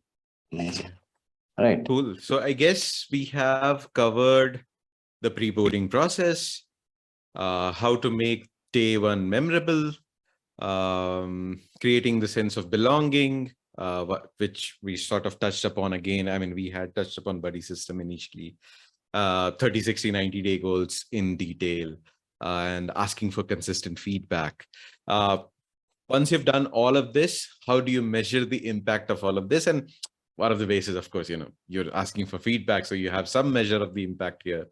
Amazing. All right. Cool. So I guess we have covered the pre-boarding process, how to make day one memorable, creating the sense of belonging, which we sort of touched upon again. I mean, we had touched upon buddy system initially, 30, 60, 90-day goals in detail, and asking for consistent feedback. Once you've done all of this, how do you measure the impact of all of this? And one of the ways is, of course, you're asking for feedback, so you have some measure of the impact here.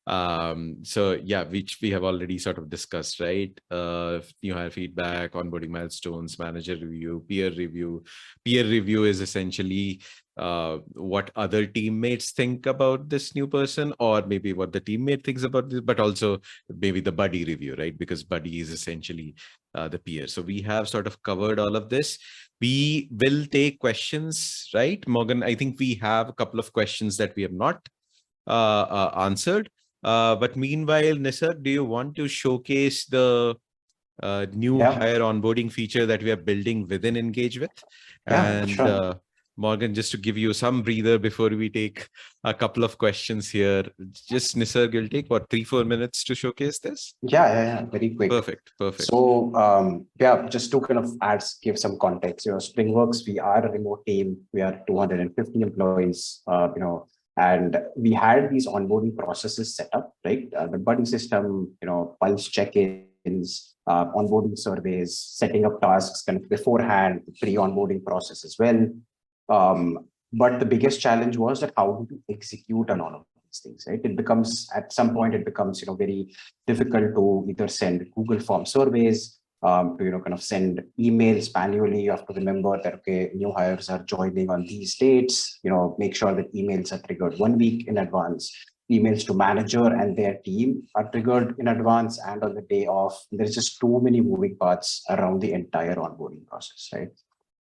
So yeah, which we have already sort of discussed, right? New hire feedback, onboarding milestones, manager review, peer review. Peer review is essentially what other teammates think about this new person, or maybe what the teammate thinks about this, but also maybe the buddy review, right? Because buddy is essentially the peer. So we have sort of covered all of this. We will take questions, right? Morgan, I think we have a couple of questions that we have not answered. But meanwhile, Nisarg, do you want to showcase the new hire onboarding feature that we are building within EngageWith? And sure. Morgan, just to give you some breather before we take a couple of questions here, just Nisarg will take what, 3-4 minutes to showcase this? Yeah, very quick. Perfect. So just to kind of give some context, Springworks, we are a remote team. We are 250 employees, and we had these onboarding processes set up, right? The buddy system, pulse check-ins, onboarding surveys, setting up tasks kind of beforehand, pre-onboarding process as well. But the biggest challenge was that how do you execute on all of these things, right? It becomes, at some point, very difficult to either send Google form surveys, to kind of send emails manually. You have to remember that, okay, new hires are joining on these dates, make sure that emails are triggered 1 week in advance. Emails to manager and their team are triggered in advance and on the day off. There's just too many moving parts around the entire onboarding process, right?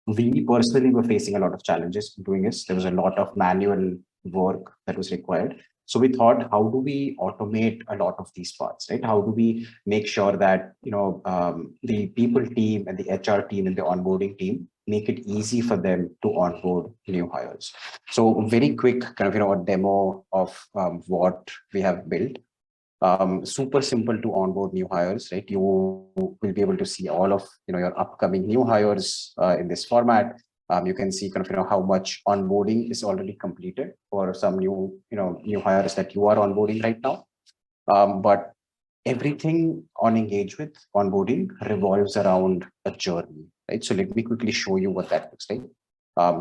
We personally were facing a lot of challenges doing this. There was a lot of manual work that was required. So we thought, how do we automate a lot of these parts, right? How do we make sure that, the people team and the HR team and the onboarding team make it easy for them to onboard new hires? So very quick kind of, a demo of what we have built. Super simple to onboard new hires, right? You will be able to see all of your upcoming new hires in this format. You can see kind of how much onboarding is already completed for some new hires that you are onboarding right now. But everything on EngageWith onboarding revolves around a journey, right? So let me quickly show you what that looks like.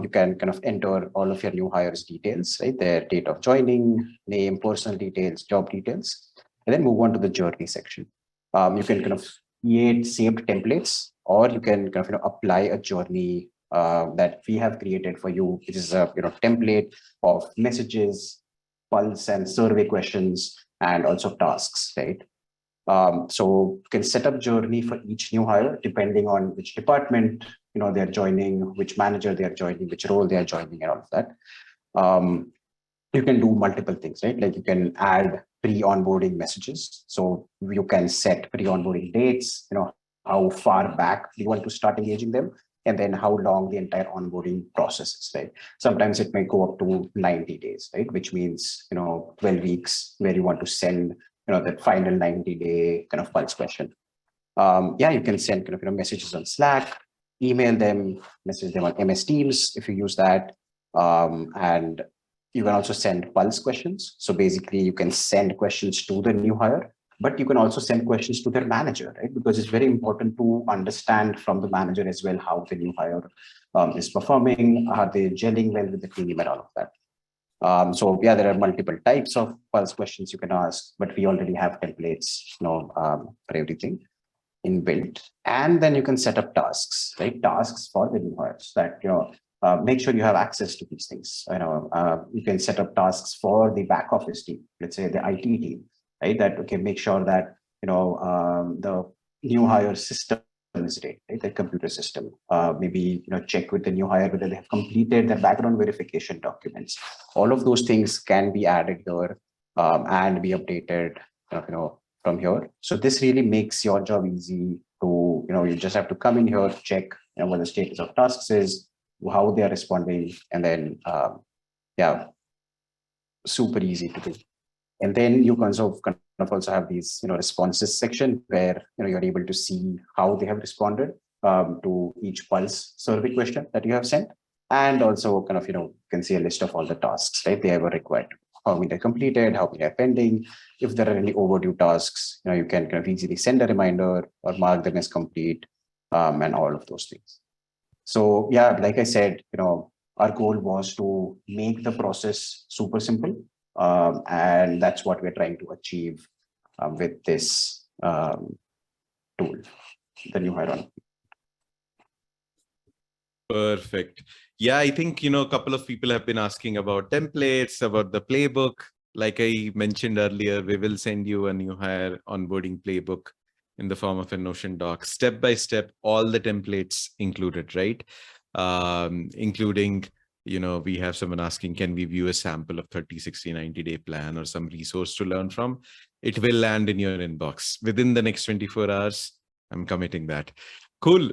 You can kind of enter all of your new hires details, right? Their date of joining, name, personal details, job details, and then move on to the journey section. You can kind of create saved templates, or you can kind of apply a journey that we have created for you, which is a template of messages, pulse and survey questions, and also tasks, right? So you can set up journey for each new hire depending on which department they're joining, which manager they're joining, which role they're joining, and all of that. You can do multiple things, right? Like you can add pre-onboarding messages. So you can set pre-onboarding dates, how far back you want to start engaging them, and then how long the entire onboarding process is, right? Sometimes it may go up to 90 days, right? Which means, 12 weeks where you want to send, that final 90-day kind of pulse question. You can send kind of, messages on Slack, email them, message them on MS Teams if you use that. And you can also send pulse questions. So basically you can send questions to the new hire, but you can also send questions to their manager, right? Because it's very important to understand from the manager as well how the new hire is performing, are they gelling well with the team and all of that. There are multiple types of pulse questions you can ask, but we already have templates, for everything inbuilt. And then you can set up tasks, right? Tasks for the new hires that, make sure you have access to these things. You can set up tasks for the back office team, let's say the IT team, right? That, okay, make sure that, the new hire system is rate, right? The computer system. Maybe check with the new hire whether they have completed their background verification documents. All of those things can be added here and be updated, from here. So this really makes your job easy to, you just have to come in here, check, what the status of tasks is, how they are responding, and then super easy to do. And then you kind of also have these, responses section where, you're able to see how they have responded to each pulse survey question that you have sent. And also kind of, you can see a list of all the tasks, right? They ever required, how many are completed, how many are pending. If there are any overdue tasks, you can kind of easily send a reminder or mark them as complete and all of those things. So yeah, like I said, our goal was to make the process super simple. And that's what we're trying to achieve with this tool, the new Hieron. Perfect. Yeah, I think, a couple of people have been asking about templates, about the playbook. Like I mentioned earlier, we will send you a new hire onboarding playbook in the form of a Notion doc, step by step, all the templates included, right? Including, we have someone asking, can we view a sample of 30, 60, 90-day plan or some resource to learn from? It will land in your inbox within the next 24 hours. I'm committing that. Cool.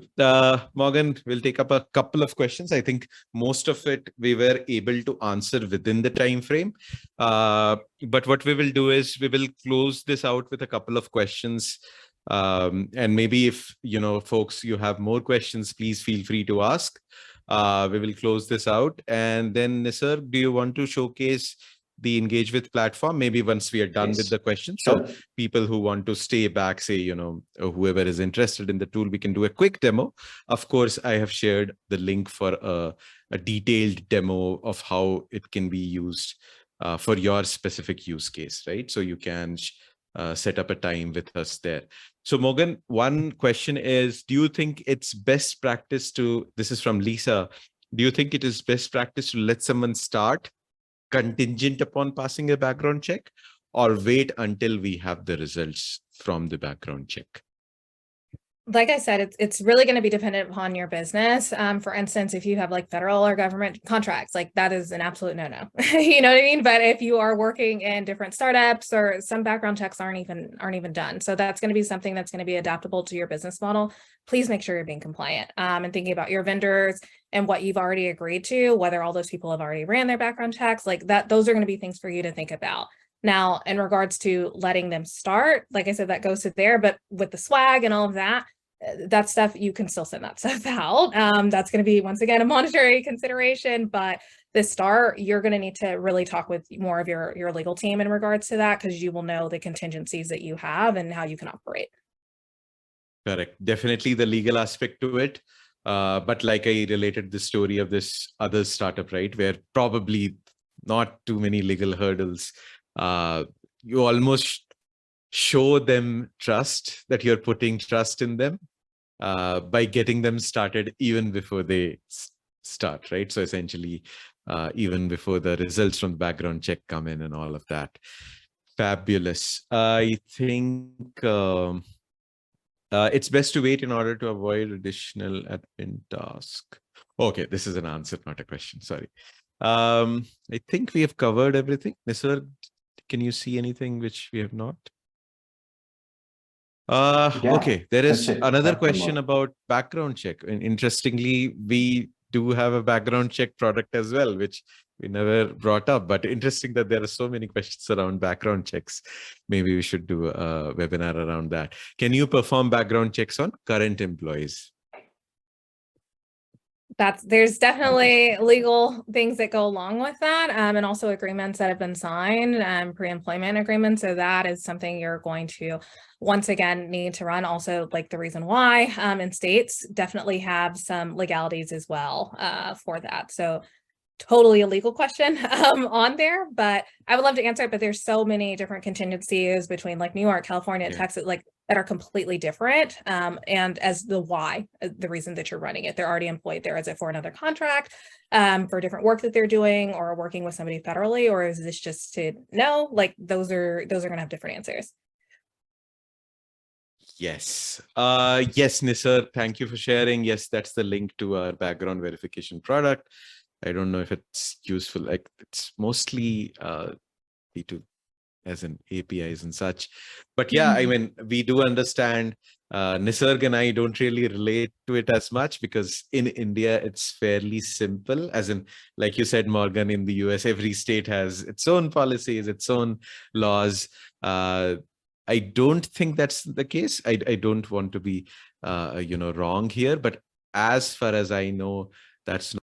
Morgan, we'll take up a couple of questions. I think most of it we were able to answer within the time frame. But what we will do is we will close this out with a couple of questions. And maybe if, folks, you have more questions, please feel free to ask. We will close this out. And then, Nisar, do you want to showcase the EngageWith platform, maybe once we are done with the questions? Sure. So people who want to stay back, say, whoever is interested in the tool, we can do a quick demo. Of course, I have shared the link for a detailed demo of how it can be used for your specific use case, right? So you can set up a time with us there. So Morgan, one question is, do you think it's best practice this is from Lisa, do you think it is best practice to let someone start contingent upon passing a background check, or wait until we have the results from the background check? Like I said, it's really going to be dependent upon your business. For instance, if you have like federal or government contracts, like that is an absolute no-no. You know what I mean? But if you are working in different startups, or some background checks aren't even done. So that's going to be something that's going to be adaptable to your business model. Please make sure you're being compliant and thinking about your vendors and what you've already agreed to, whether all those people have already ran their background checks, like that. Those are going to be things for you to think about. Now, in regards to letting them start, like I said, that goes to there, but with the swag and all of that, that stuff, you can still send that stuff out. That's going to be, once again, a monetary consideration, but the start, you're going to need to really talk with more of your legal team in regards to that, because you will know the contingencies that you have and how you can operate. Correct. Definitely the legal aspect to it. But like I related the story of this other startup, right, where probably not too many legal hurdles. You almost show them trust, that you're putting trust in them by getting them started even before they start, right? So essentially, even before the results from the background check come in and all of that. Fabulous. I think it's best to wait in order to avoid additional admin task. Okay, this is an answer, not a question. Sorry. I think we have covered everything. Nisar, can you see anything which we have not? Okay, there is another question about background check. And interestingly, we do have a background check product as well, which we never brought up. But interesting that there are so many questions around background checks. Maybe we should do a webinar around that. Can you perform background checks on current employees? There's definitely legal things that go along with that, and also agreements that have been signed, pre-employment agreements. So that is something you're going to, once again, need to run. Also, like the reason why in states definitely have some legalities as well for that. So totally a legal question on there, but I would love to answer it. But there's so many different contingencies between like New York, California, Texas, like that are completely different. And as the why, the reason that you're running it, they're already employed there. Is it for another contract, for different work that they're doing, or working with somebody federally, or is this just to know? Like those are going to have different answers. Yes. Yes, Nisar, thank you for sharing. Yes, that's the link to our background verification product. I don't know if it's useful. Like it's mostly B2 as in APIs and such. But yeah, I mean, we do understand Nisarg and I don't really relate to it as much because in India, it's fairly simple. As in, like you said, Morgan, in the US, every state has its own policies, its own laws. I don't think that's the case. I don't want to be, wrong here. But as far as I know, that's